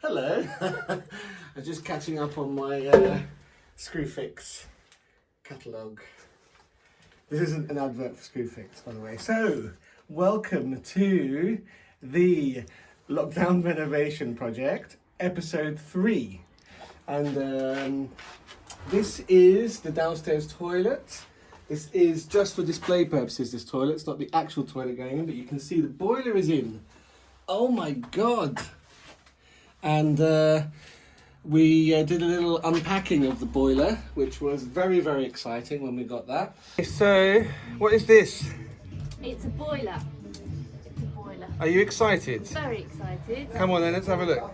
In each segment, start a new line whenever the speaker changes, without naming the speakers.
Hello. I'm just catching up on my Screwfix catalogue. This isn't an advert for Screwfix, by the way. So, welcome to the Lockdown Renovation Project, episode 3. And this is the downstairs toilet. This is just for display purposes, this toilet. It's not the actual toilet going in, but you can see the boiler is in. Oh my God. And we did a little unpacking of the boiler, which was very, very exciting when we got that. So, what is this?
It's a boiler. It's a boiler.
Are you excited?
Very excited.
Come on then, let's have a look.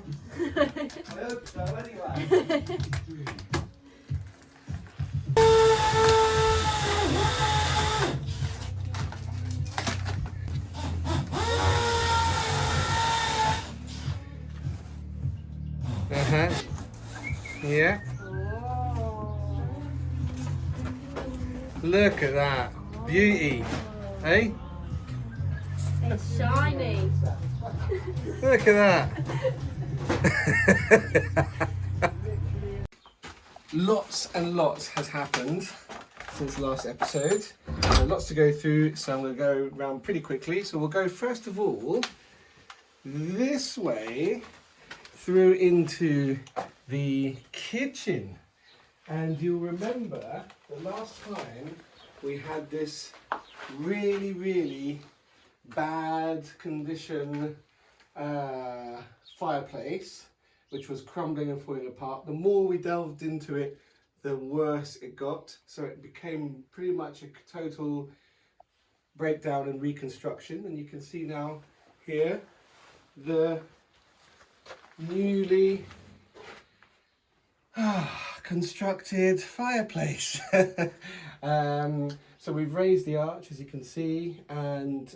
Yeah.
Oh.
Look at that. Beauty. Hey?
It's shiny.
Look at that. Lots and lots has happened since the last episode. Lots to go through, so I'm going to go around pretty quickly. So we'll go first of all this way through into the kitchen. And you'll remember the last time we had this really, really bad condition fireplace, which was crumbling and falling apart. The more we delved into it, the worse it got. So it became pretty much a total breakdown and reconstruction. And you can see now here the newly constructed fireplace. So we've raised the arch, as you can see, and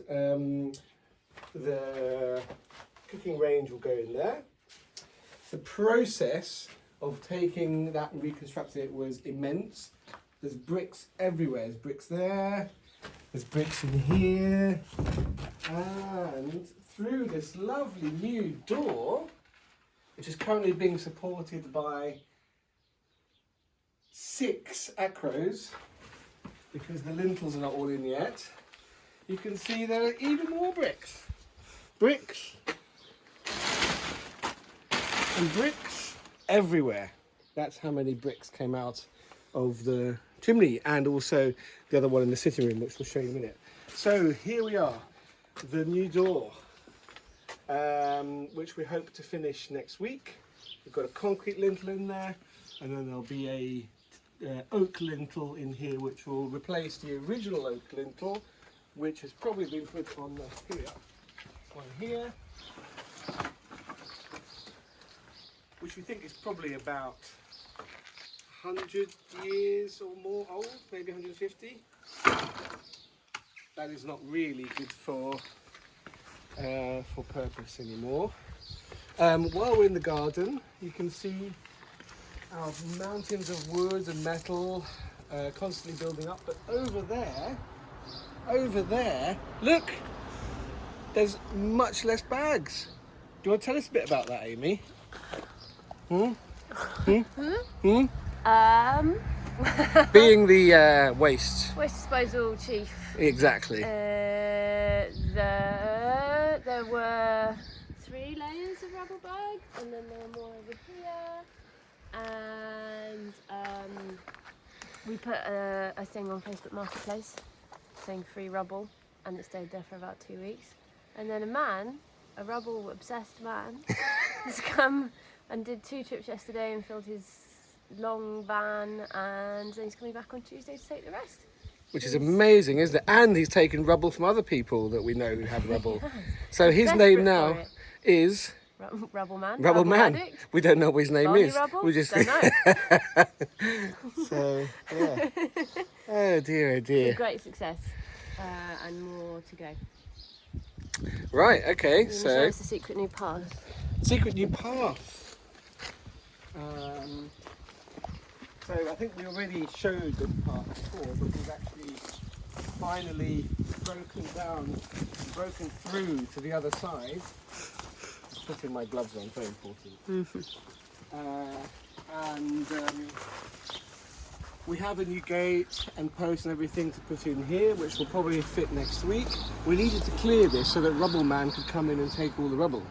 the cooking range will go in there. The process of taking that and reconstructing it was immense. There's bricks everywhere. There's bricks there, there's bricks in here, and through this lovely new door, which is currently being supported by 6 acros, because the lintels are not all in yet, you can see there are even more bricks. Bricks and bricks everywhere. That's how many bricks came out of the chimney, and also the other one in the sitting room, which we'll show you in a minute. So here we are, the new door, which we hope to finish next week. We've got a concrete lintel in there, and then there'll be a oak lintel in here, which will replace the original oak lintel, which has probably been put on here. One here, which we think is probably about 100 years or more old, maybe 150. That is not really good for purpose anymore. While we're in the garden, you can see our mountains of wood and metal constantly building up, but over there, look, there's much less bags. Do you want to tell us a bit about that, Amy? Being the waste
disposal chief.
Exactly.
There were 3 layers of rubble bags, and then there were more over here. And we put a thing on Facebook Marketplace saying free rubble, and it stayed there for about 2 weeks. And then a rubble obsessed man, has come and did 2 trips yesterday and filled his long van, and then he's coming back on Tuesday to take the rest.
Which is amazing, isn't it? And he's taken rubble from other people that we know who have rubble. So his name now is
Rubble Man.
Rubble Man.
Addict.
We don't know what his name
Lonely
is.
Rubble?
We just
Don't know.
So yeah. Oh dear, oh dear.
It's a great success, and more to go.
Right. Okay.
So
So
it's the secret new path.
secret new path. So I think we already showed the path before, but we've actually finally broken through to the other side. putting my gloves on, very important. And we have a new gate and post and everything to put in here, which will probably fit next week. We needed to clear this so that Rubble Man could come in and take all the rubble.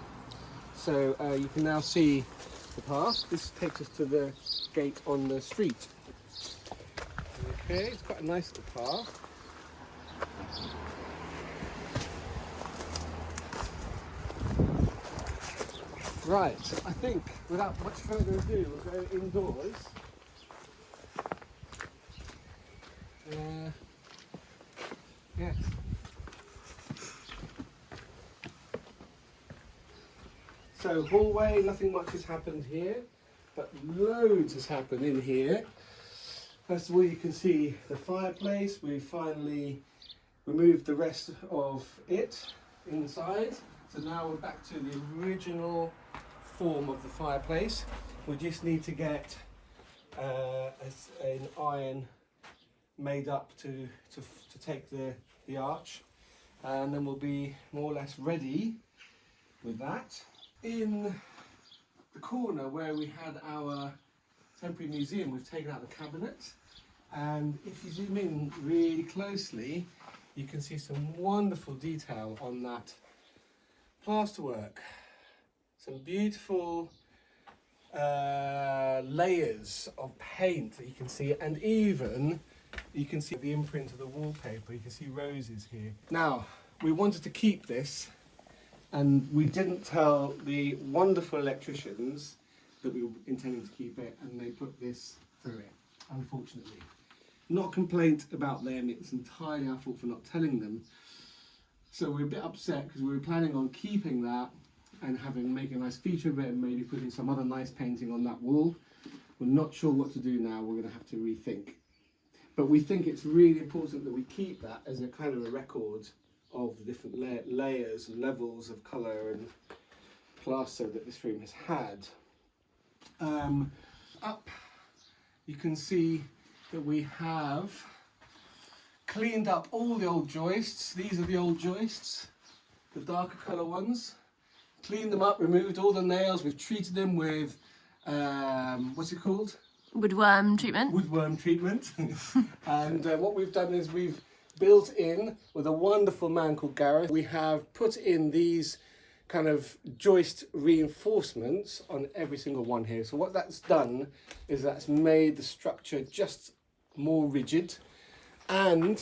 So you can now see the path. This takes us to the gate on the street. Okay, it's quite a nice little path. Right, I think without much further ado, we'll go indoors. Yes. So hallway, nothing much has happened here, but loads has happened in here. First of all, you can see the fireplace. We finally removed the rest of it inside. So now we're back to the original form of the fireplace. We just need to get an iron made up to take the arch, and then we'll be more or less ready with that. In the corner where we had our temporary museum, we've taken out the cabinet, and if you zoom in really closely, you can see some wonderful detail on that plasterwork. Some beautiful layers of paint that you can see, and even you can see the imprint of the wallpaper. You can see roses here. Now, we wanted to keep this, and we didn't tell the wonderful electricians that we were intending to keep it, and they put this through it, unfortunately. Not a complaint about them, it's entirely our fault for not telling them. So we're a bit upset because we were planning on keeping that and making a nice feature of it, and maybe putting some other nice painting on that wall. We're not sure what to do now, we're going to have to rethink. But we think it's really important that we keep that as a kind of a record of the different layers and levels of colour and plaster that this room has had. Up, you can see that we have cleaned up all the old joists. These are the old joists, the darker colour ones. Cleaned them up, removed all the nails. We've treated them with, what's it called?
Woodworm treatment.
Woodworm treatment. And what we've done is we've built in, with a wonderful man called Cary, we have put in these kind of joist reinforcements on every single one here. So what that's done is that's made the structure just more rigid, and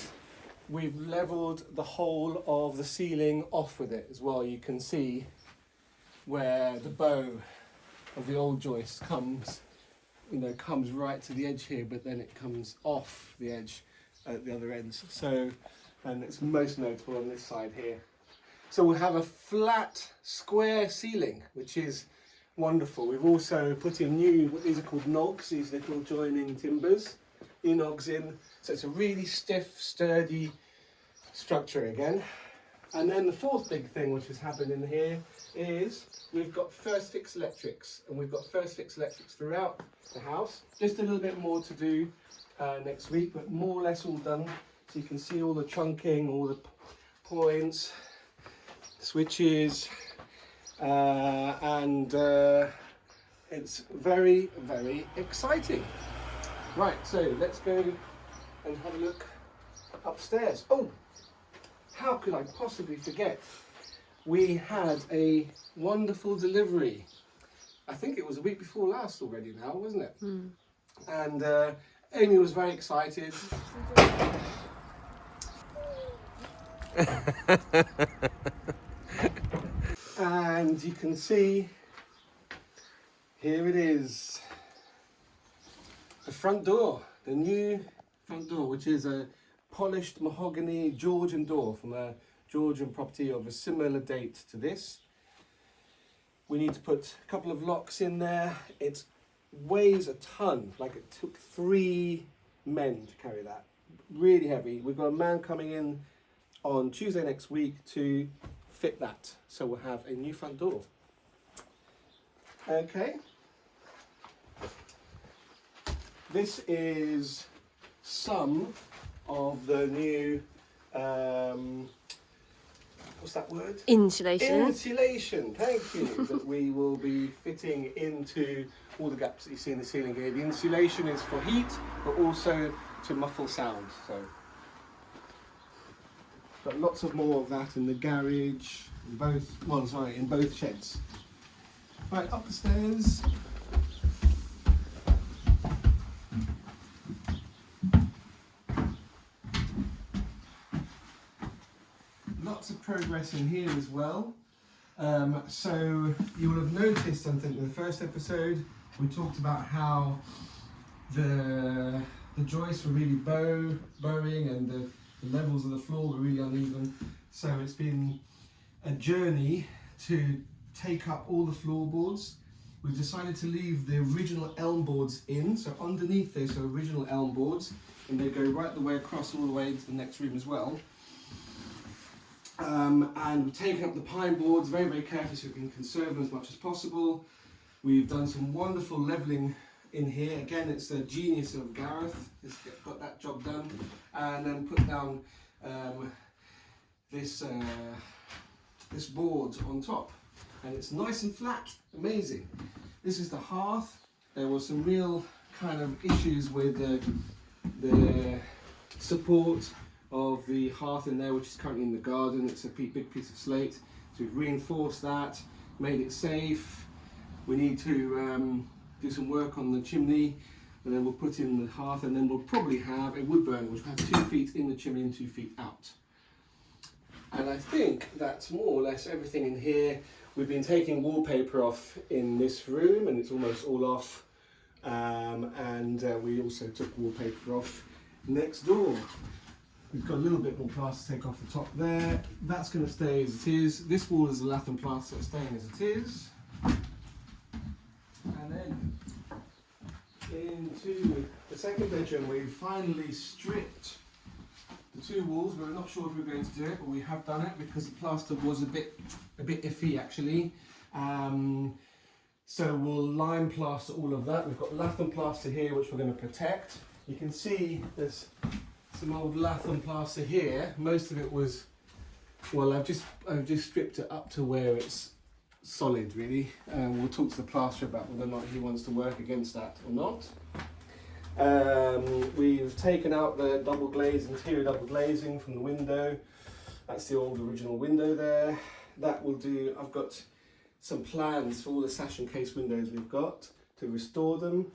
we've levelled the whole of the ceiling off with it as well. You can see where the bow of the old joist comes, comes right to the edge here, but then it comes off the edge at the other ends. So, and it's most notable on this side here. So we'll have a flat square ceiling, which is wonderful. We've also put in new, what these are called nogs, these little joining timbers, enogs in. So it's a really stiff, sturdy structure again. And then the fourth big thing which has happened in here is we've got first fix electrics, and we've got first fix electrics throughout the house. Just a little bit more to do next week, but more or less all done. So you can see all the trunking, all the points, switches, and it's very, very exciting. Right, so let's go and have a look upstairs. Oh, how could I possibly forget? We had a wonderful delivery. I think it was a week before last already now, wasn't it? Mm. And Amy was very excited. And you can see, here it is. The front door, the new front door, which is a polished mahogany Georgian door from a Georgian property of a similar date to this. We need to put a couple of locks in there. It weighs a ton, like it took 3 men to carry that. Really heavy. We've got a man coming in on Tuesday next week to fit that. So we'll have a new front door. Okay. This is some of the new what's that word?
Insulation.
Insulation, thank you, that we will be fitting into all the gaps that you see in the ceiling here. The insulation is for heat, but also to muffle sound. So, got lots of more of that in the garage, in both sheds. Right, up the stairs. Lots of progress in here as well. So you will have noticed, I think, in the first episode we talked about how the joists were really bowing and the levels of the floor were really uneven. So it's been a journey to take up all the floorboards. We've decided to leave the original elm boards in, so underneath those are original elm boards, and they go right the way across all the way into the next room as well. And we've taken up the pine boards very, very carefully so we can conserve them as much as possible. We've done some wonderful levelling in here. Again, it's the genius of Gareth has got that job done, and then put down this board on top, and it's nice and flat. Amazing. This is the hearth. There were some real kind of issues with the support of the hearth in there, which is currently in the garden. It's a big piece of slate, so we've reinforced that, made it safe. We need to do some work on the chimney, and then we'll put in the hearth, and then we'll probably have a wood burner which will have 2 feet in the chimney and 2 feet out. And I think that's more or less everything in here. We've been taking wallpaper off in this room, and it's almost all off, and we also took wallpaper off next door. We've got a little bit more plaster to take off the top there. That's going to stay as it is. This wall is a lime-plaster, staying as it is. And then into the second bedroom, we've finally stripped the 2 walls. We're not sure if we're going to do it, but we have done it because the plaster was a bit iffy actually. So we'll lime plaster all of that. We've got lath plaster here, which we're going to protect. You can see there's some old lath plaster here. Most of it was, well, I've just stripped it up to where it's solid really. We'll talk to the plasterer about whether or not he wants to work against that or not. We've taken out the double glaze, interior double glazing from the window. That's the old original window there. That will do. I've got some plans for all the sash and case windows we've got to restore them.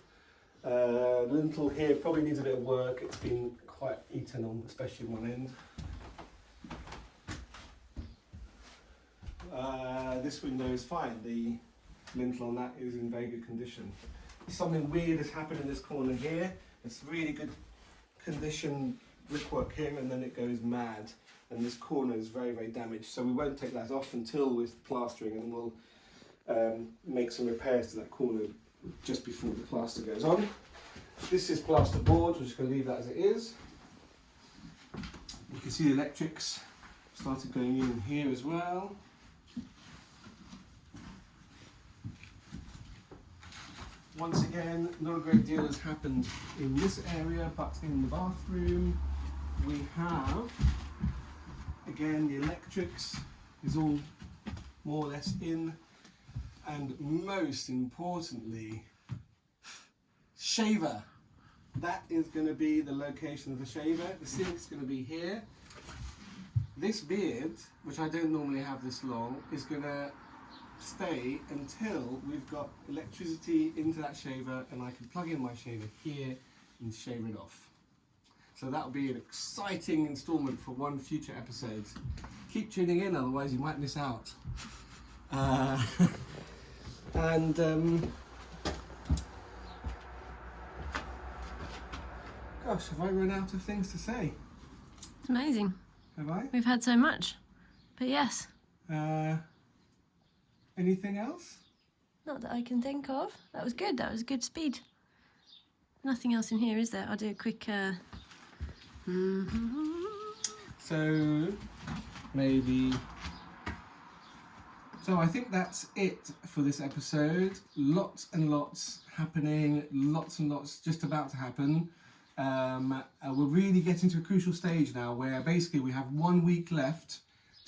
The lintel here probably needs a bit of work. It's been quite eaten on, especially one end. This window is fine. The lintel on that is in very good condition. Something weird has happened in this corner here. It's really good condition brickwork here, and then it goes mad, and this corner is very, very damaged. So we won't take that off until with plastering, and we'll make some repairs to that corner just before the plaster goes on. This is plaster board. We're just going to leave that as it is. You can see the electrics started going in here as well. Once again, not a great deal has happened in this area, but in the bathroom we have, again, the electrics is all more or less in, and most importantly, shaver. That is going to be the location of the shaver. The sink's going to be here. This beard, which I don't normally have this long, is going to stay until we've got electricity into that shaver and I can plug in my shaver here and shave it off. So that'll be an exciting instalment for one future episode. Keep tuning in, otherwise you might miss out. Gosh, have I run out of things to say?
It's amazing.
Have I?
We've had so much, but yes.
Anything else?
Not that I can think of. That was good. That was good speed. Nothing else in here, is there? I'll do a quick...
So, maybe... So I think that's it for this episode. Lots and lots happening. Lots and lots just about to happen. We're really getting to a crucial stage now where basically we have 1 week left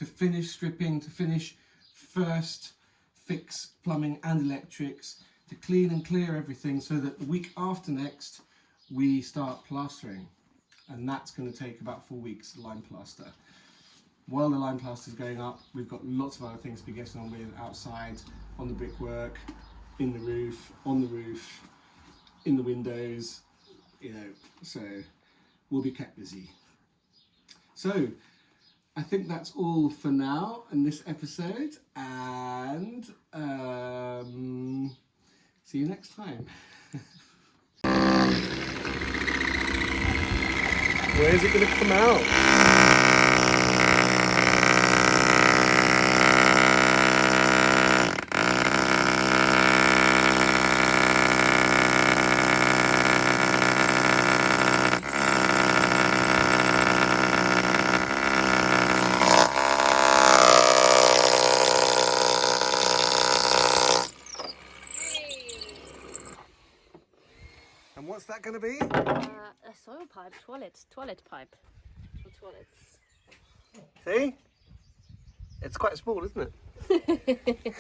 to finish stripping, to finish first fix plumbing and electrics, to clean and clear everything so that the week after next we start plastering. And that's going to take about 4 weeks, lime plaster. While the lime plaster is going up, we've got lots of other things to be getting on with outside, on the brickwork, in the roof, on the roof, in the windows, you know, so we'll be kept busy. So I think that's all for now in this episode, and see you next time. Where's it going to come out? And what's that going to be?
A soil pipe, toilet pipe for toilets.
See? It's quite small, isn't it?